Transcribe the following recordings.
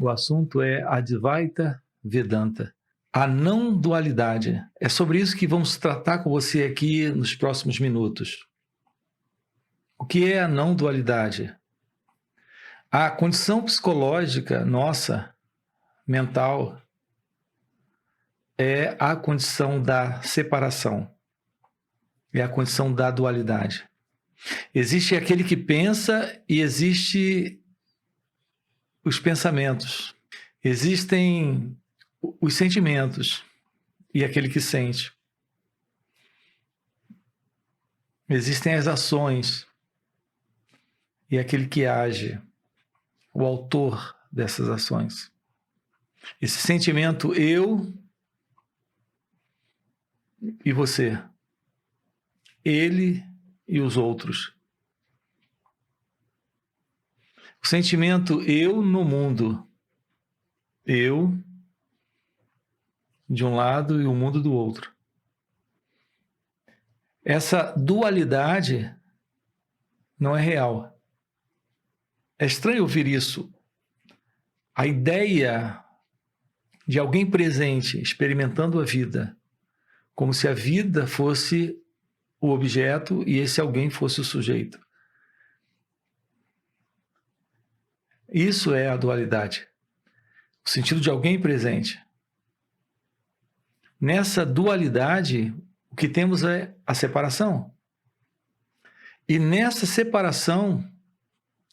O assunto é Advaita Vedanta, a não dualidade. É sobre isso que vamos tratar com você aqui nos próximos minutos. O que é a não dualidade? A condição psicológica nossa, mental, é a condição da separação, é a condição da dualidade. Existe aquele que pensa e existe os pensamentos. Existem os sentimentos e aquele que sente. Existem as ações e aquele que age, o autor dessas ações. Esse sentimento eu e você, ele e os outros. O sentimento eu no mundo, eu de um lado e o mundo do outro. Essa dualidade não é real. É estranho ouvir isso. A ideia de alguém presente experimentando a vida, como se a vida fosse o objeto e esse alguém fosse o sujeito. Isso é a dualidade. O sentido de alguém presente. Nessa dualidade, o que temos é a separação. E nessa separação,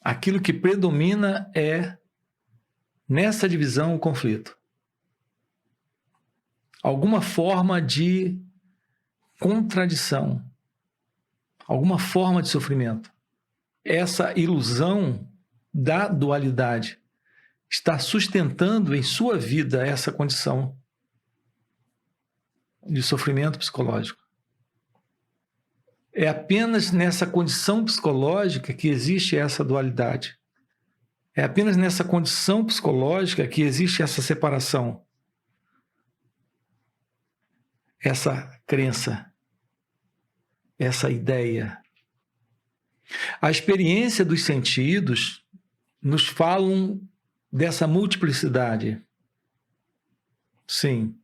aquilo que predomina é, nessa divisão, o conflito. Alguma forma de contradição, alguma forma de sofrimento. Essa ilusão da dualidade está sustentando em sua vida essa condição de sofrimento psicológico. É apenas nessa condição psicológica que existe essa dualidade. É apenas nessa condição psicológica que existe essa separação. Essa crença, essa ideia. A experiência dos sentidos nos falam dessa multiplicidade. Sim.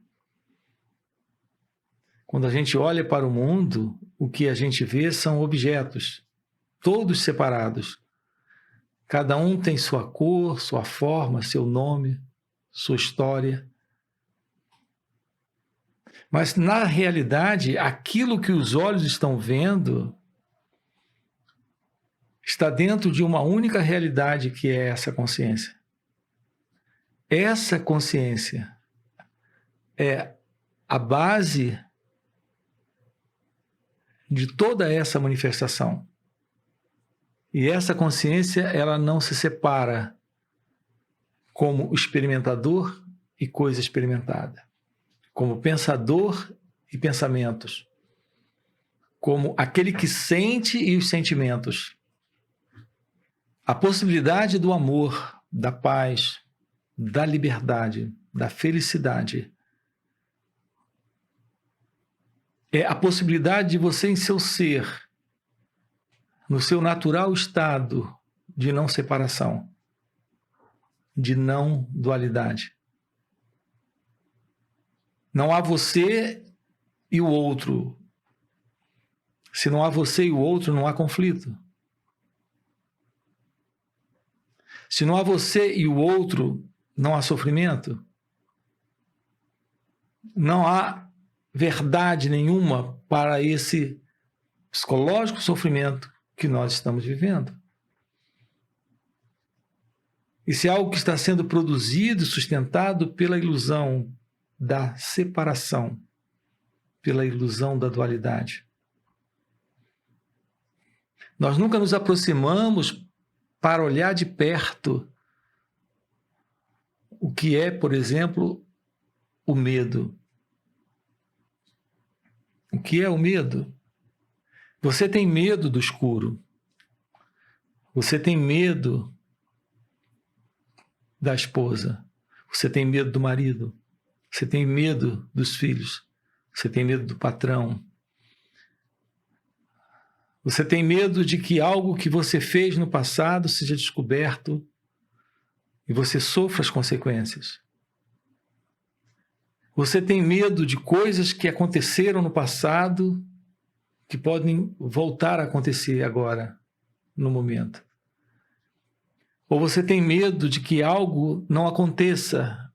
Quando a gente olha para o mundo, o que a gente vê são objetos, todos separados. Cada um tem sua cor, sua forma, seu nome, sua história. Mas, na realidade, aquilo que os olhos estão vendo está dentro de uma única realidade, que é essa consciência. Essa consciência é a base de toda essa manifestação. E essa consciência, ela não se separa como experimentador e coisa experimentada, como pensador e pensamentos, como aquele que sente e os sentimentos. A possibilidade do amor, da paz, da liberdade, da felicidade, é a possibilidade de você, em seu ser, no seu natural estado de não separação, de não dualidade. Não há você e o outro. Se não há você e o outro, não há conflito. Se não há você e o outro, não há sofrimento. Não há verdade nenhuma para esse psicológico sofrimento que nós estamos vivendo. Isso é algo que está sendo produzido e sustentado pela ilusão da separação, pela ilusão da dualidade. Nós nunca nos aproximamos para olhar de perto o que é, por exemplo, o medo. O que é o medo? Você tem medo do escuro. Você tem medo da esposa. Você tem medo do marido. Você tem medo dos filhos. Você tem medo do patrão. Você tem medo de que algo que você fez no passado seja descoberto e você sofra as consequências. Você tem medo de coisas que aconteceram no passado que podem voltar a acontecer agora, no momento. Ou você tem medo de que algo não aconteça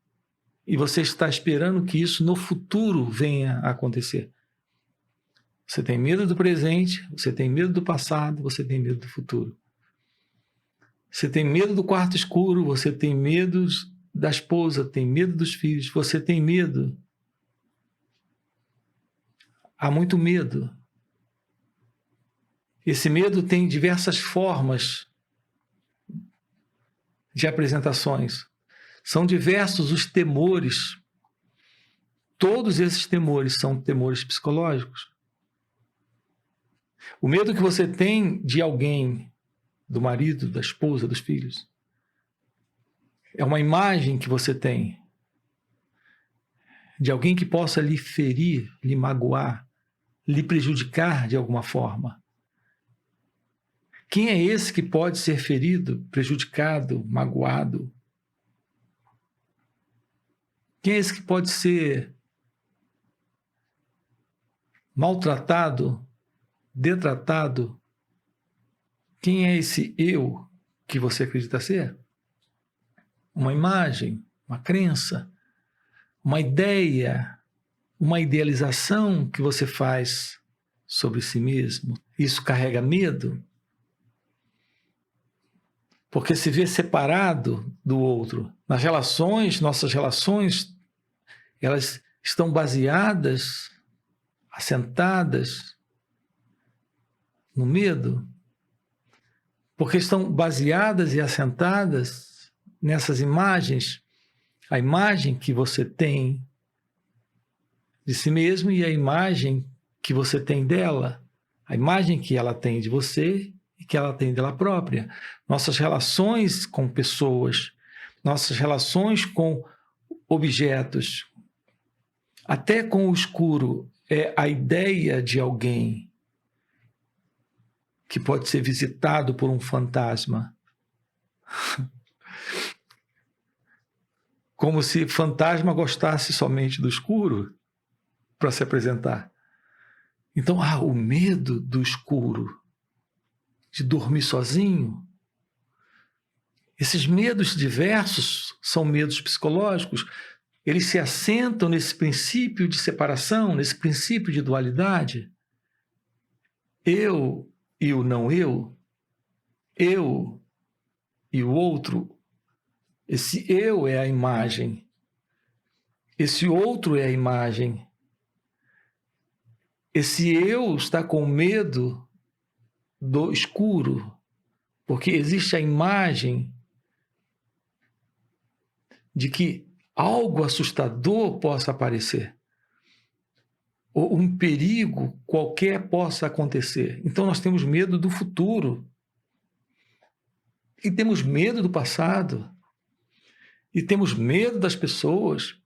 e você está esperando que isso no futuro venha a acontecer. Você tem medo do presente, você tem medo do passado, você tem medo do futuro. Você tem medo do quarto escuro, você tem medo da esposa, tem medo dos filhos, você tem medo. Há muito medo. Esse medo tem diversas formas de apresentações. São diversos os temores. Todos esses temores são temores psicológicos. O medo que você tem de alguém, do marido, da esposa, dos filhos, é uma imagem que você tem de alguém que possa lhe ferir, lhe magoar, lhe prejudicar de alguma forma. Quem é esse que pode ser ferido, prejudicado, magoado? Quem é esse que pode ser maltratado, detratado? Quem é esse eu que você acredita ser? Uma imagem, uma crença, uma ideia, uma idealização que você faz sobre si mesmo. Isso carrega medo? Porque se vê separado do outro. Nas relações, nossas relações, elas estão baseadas, assentadas no medo, porque estão baseadas e assentadas nessas imagens, a imagem que você tem de si mesmo e a imagem que você tem dela, a imagem que ela tem de você e que ela tem dela própria. Nossas relações com pessoas, nossas relações com objetos, até com o escuro, é a ideia de alguém que pode ser visitado por um fantasma. Como se fantasma gostasse somente do escuro para se apresentar. Então, o medo do escuro, de dormir sozinho. Esses medos diversos são medos psicológicos. Eles se assentam nesse princípio de separação, nesse princípio de dualidade. Eu e o não eu e o outro. Esse eu é a imagem, esse outro é a imagem. Esse eu está com medo do escuro, porque existe a imagem de que algo assustador possa aparecer, ou um perigo qualquer possa acontecer. Então nós temos medo do futuro, e temos medo do passado, e temos medo das pessoas.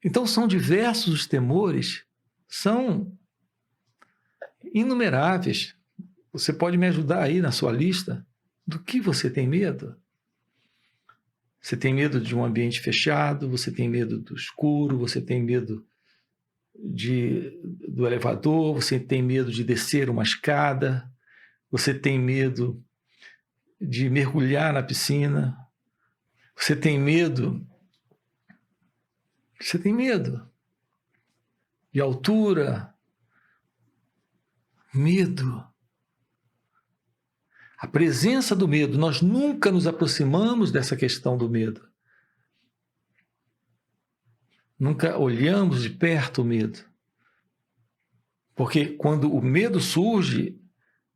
Então são diversos os temores, são inumeráveis. Você pode me ajudar aí na sua lista do que você tem medo? Você tem medo de um ambiente fechado, você tem medo do escuro, você tem medo do elevador, você tem medo de descer uma escada, você tem medo de mergulhar na piscina, você tem medo de altura, medo. A presença do medo, nós nunca nos aproximamos dessa questão do medo. Nunca olhamos de perto o medo. Porque quando o medo surge,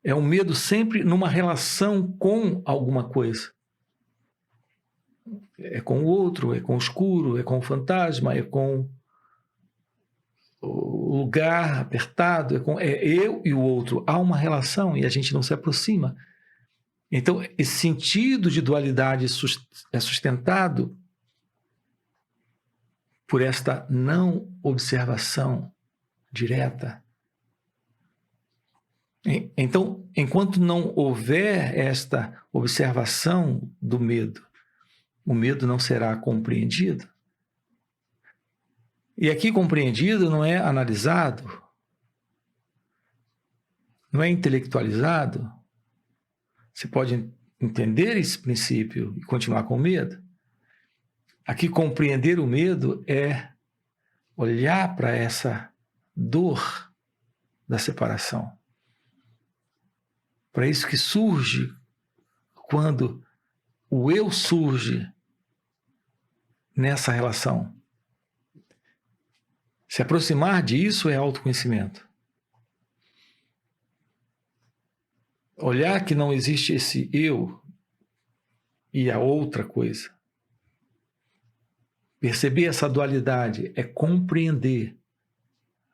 é um medo sempre numa relação com alguma coisa. É com o outro, é com o escuro, é com o fantasma, é com o lugar apertado, é eu e o outro. Há uma relação e a gente não se aproxima. Então, esse sentido de dualidade é sustentado por esta não observação direta. Então, enquanto não houver esta observação do medo, o medo não será compreendido. E aqui compreendido não é analisado, não é intelectualizado. Você pode entender esse princípio e continuar com medo. Aqui compreender o medo é olhar para essa dor da separação. Para isso que surge quando o eu surge nessa relação. Se aproximar disso é autoconhecimento. Olhar que não existe esse eu e a outra coisa. Perceber essa dualidade é compreender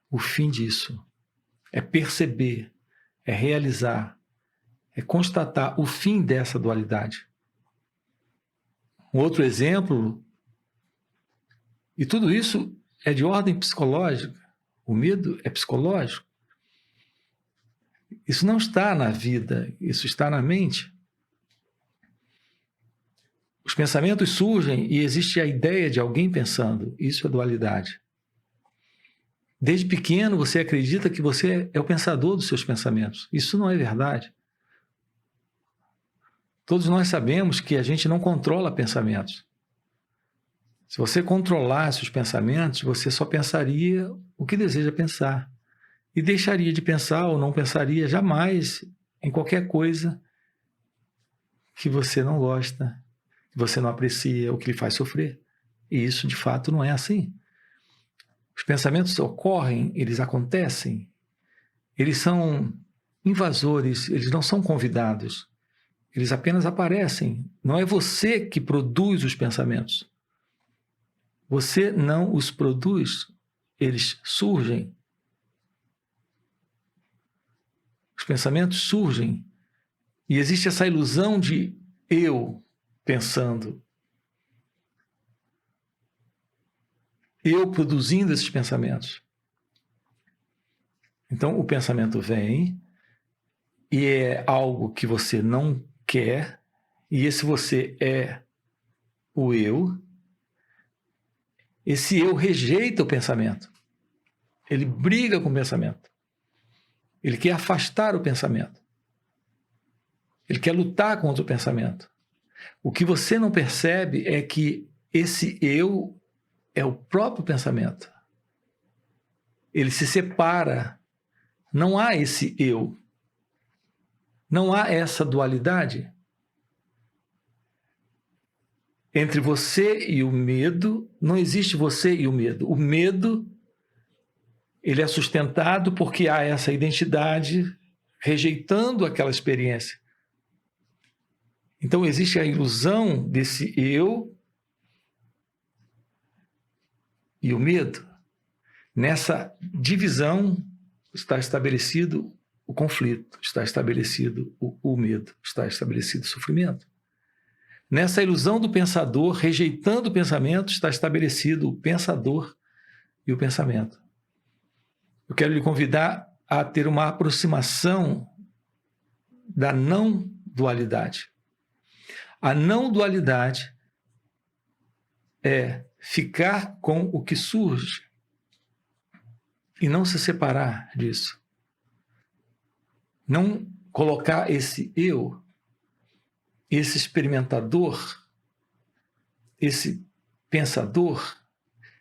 o fim disso. É perceber, é realizar, é constatar o fim dessa dualidade. Um outro exemplo, e tudo isso é de ordem psicológica. O medo é psicológico. Isso não está na vida, isso está na mente. Os pensamentos surgem e existe a ideia de alguém pensando. Isso é dualidade. Desde pequeno você acredita que você é o pensador dos seus pensamentos. Isso não é verdade. Todos nós sabemos que a gente não controla pensamentos. Se você controlasse os pensamentos, você só pensaria o que deseja pensar. E deixaria de pensar ou não pensaria jamais em qualquer coisa que você não gosta, que você não aprecia, ou que lhe faz sofrer. E isso, de fato, não é assim. Os pensamentos ocorrem, eles acontecem, eles são invasores, eles não são convidados, eles apenas aparecem. Não é você que produz os pensamentos. Você não os produz, eles surgem. Os pensamentos surgem e existe essa ilusão de eu pensando, eu produzindo esses pensamentos. Então, o pensamento vem e é algo que você não quer, e esse você é o eu. Esse eu rejeita o pensamento. Ele briga com o pensamento. Ele quer afastar o pensamento. Ele quer lutar contra o pensamento. O que você não percebe é que esse eu é o próprio pensamento. Ele se separa. Não há esse eu. Não há essa dualidade entre você e o medo. Não existe você e o medo. O medo, ele é sustentado porque há essa identidade rejeitando aquela experiência. Então existe a ilusão desse eu e o medo. Nessa divisão está estabelecido o conflito, está estabelecido o medo, está estabelecido o sofrimento. Nessa ilusão do pensador, rejeitando o pensamento, está estabelecido o pensador e o pensamento. Eu quero lhe convidar a ter uma aproximação da não dualidade. A não dualidade é ficar com o que surge e não se separar disso. Não colocar esse eu, esse experimentador, esse pensador,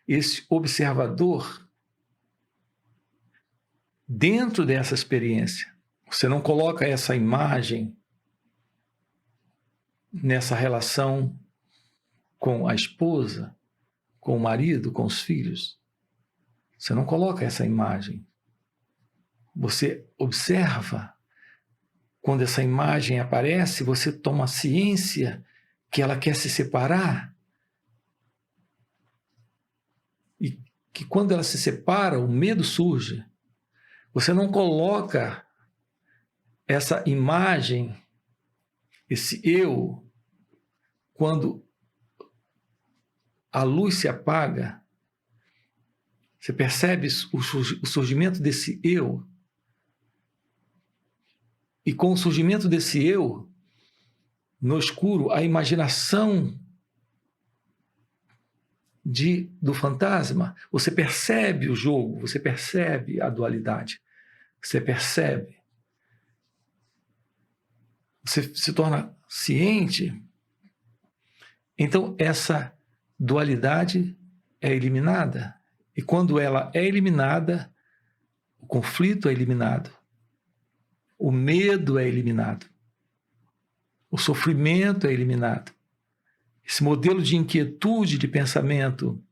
esse observador dentro dessa experiência. Você não coloca essa imagem nessa relação com a esposa, com o marido, com os filhos. Você não coloca essa imagem. Você observa. Quando essa imagem aparece, você toma ciência que ela quer se separar. E que quando ela se separa, o medo surge. Você não coloca essa imagem, esse eu, quando a luz se apaga. Você percebe o surgimento desse eu. E com o surgimento desse eu, no escuro, a imaginação do fantasma. Você percebe o jogo, você percebe a dualidade, você percebe. Você se torna ciente. Então, essa dualidade é eliminada. E quando ela é eliminada, o conflito é eliminado. O medo é eliminado. O sofrimento é eliminado. Esse modelo de inquietude de pensamento,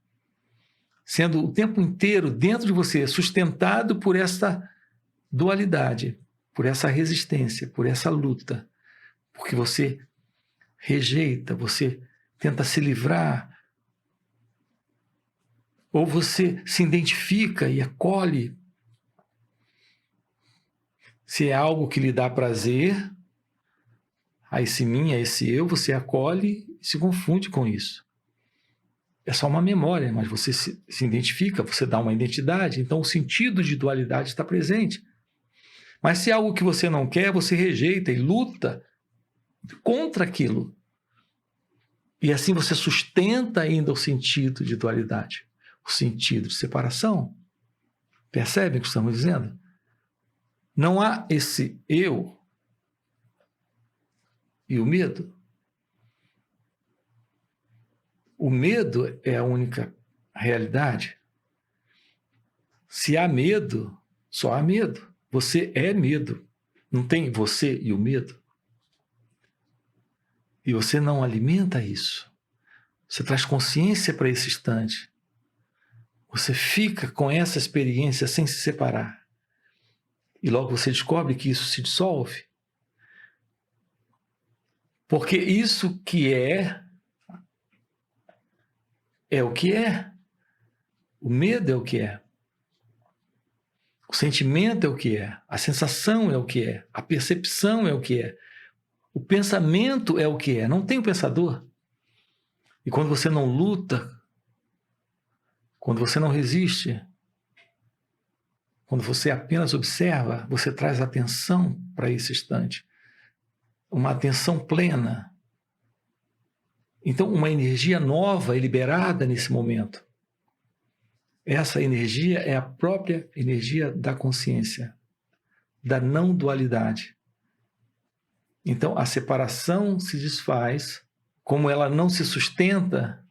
sendo o tempo inteiro dentro de você, sustentado por essa dualidade, por essa resistência, por essa luta, porque você rejeita, você tenta se livrar, ou você se identifica e acolhe. Se é algo que lhe dá prazer, a esse mim, a esse eu, você acolhe e se confunde com isso. É só uma memória, mas você se identifica, você dá uma identidade, então o sentido de dualidade está presente. Mas se é algo que você não quer, você rejeita e luta contra aquilo. E assim você sustenta ainda o sentido de dualidade, o sentido de separação. Percebem o que estamos dizendo? Não há esse eu e o medo. O medo é a única realidade. Se há medo, só há medo. Você é medo. Não tem você e o medo. E você não alimenta isso. Você traz consciência para esse instante. Você fica com essa experiência sem se separar. E logo você descobre que isso se dissolve. Porque isso que é o que é. O medo é o que é. O sentimento é o que é. A sensação é o que é. A percepção é o que é. O pensamento é o que é. Não tem o pensador. E quando você não luta, quando você não resiste, quando você apenas observa, você traz atenção para esse instante. Uma atenção plena. Então, uma energia nova é liberada nesse momento. Essa energia é a própria energia da consciência, da não dualidade. Então, a separação se desfaz, como ela não se sustenta,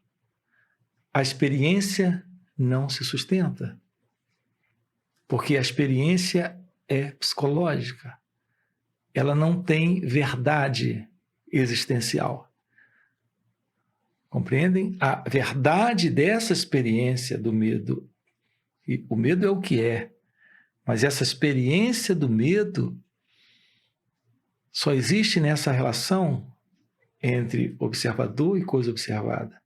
a experiência não se sustenta. Porque a experiência é psicológica. Ela não tem verdade existencial. Compreendem? A verdade dessa experiência do medo, e o medo é o que é, mas essa experiência do medo só existe nessa relação entre observador e coisa observada.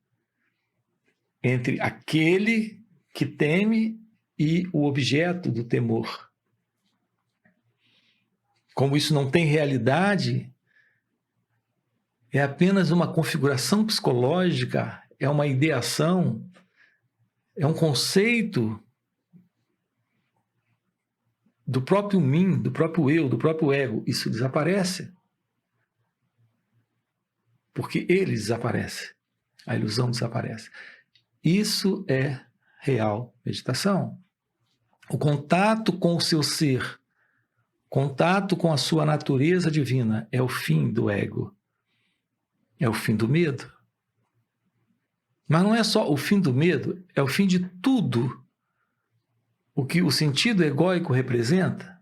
Entre aquele que teme e o objeto do temor. Como isso não tem realidade, é apenas uma configuração psicológica, é uma ideação, é um conceito do próprio mim, do próprio eu, do próprio ego. Isso desaparece. Porque ele desaparece. A ilusão desaparece. Isso é real meditação. O contato com o seu ser, contato com a sua natureza divina é o fim do ego. É o fim do medo. Mas não é só o fim do medo, é o fim de tudo o que o sentido egóico representa.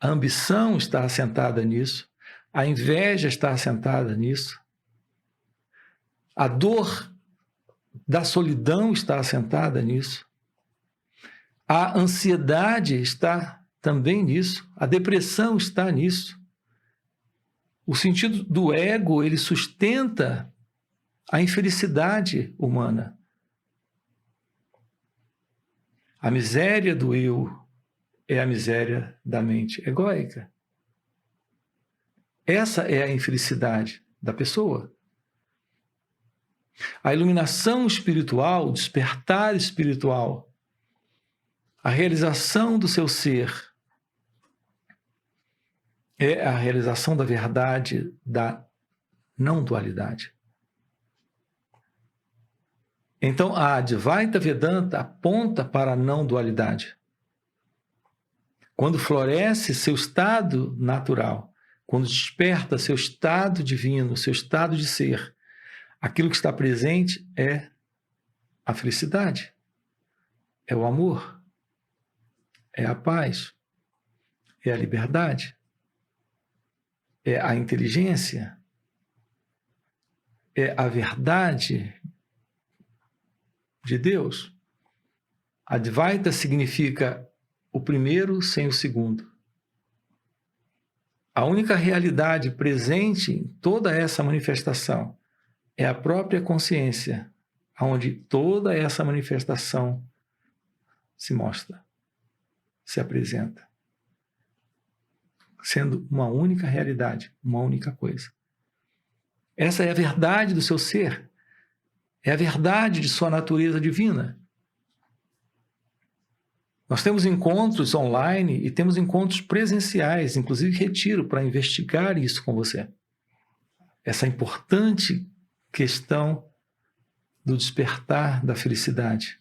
A ambição está assentada nisso, a inveja está assentada nisso, a dor da solidão está assentada nisso, a ansiedade está também nisso, a depressão está nisso. O sentido do ego, ele sustenta a infelicidade humana. A miséria do eu é a miséria da mente egóica. Essa é a infelicidade da pessoa. A iluminação espiritual, o despertar espiritual, a realização do seu ser é a realização da verdade da não dualidade. Então, a Advaita Vedanta aponta para a não dualidade. Quando floresce seu estado natural, quando desperta seu estado divino, seu estado de ser, aquilo que está presente é a felicidade, é o amor, é a paz, é a liberdade, é a inteligência, é a verdade de Deus. Advaita significa o primeiro sem o segundo. A única realidade presente em toda essa manifestação é a própria consciência, onde toda essa manifestação se mostra, se apresenta, sendo uma única realidade, uma única coisa. Essa é a verdade do seu ser, é a verdade de sua natureza divina. Nós temos encontros online e temos encontros presenciais, inclusive retiro, para investigar isso com você. Essa importante questão do despertar da felicidade,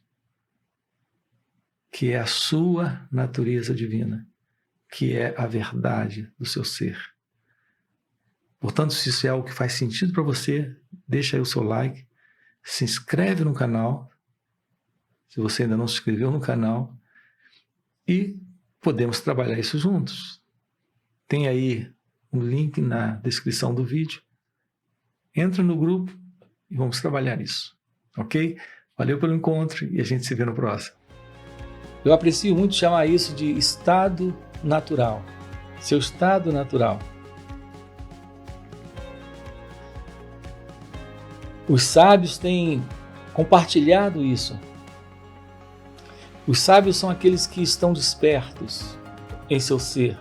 que é a sua natureza divina, que é a verdade do seu ser. Portanto, se isso é algo que faz sentido para você, deixa aí o seu like, se inscreve no canal, se você ainda não se inscreveu no canal, e podemos trabalhar isso juntos. Tem aí um link na descrição do vídeo. Entra no grupo e vamos trabalhar isso, ok? Valeu pelo encontro e a gente se vê no próximo. Eu aprecio muito chamar isso de estado natural, seu estado natural. Os sábios têm compartilhado isso. Os sábios são aqueles que estão despertos em seu ser,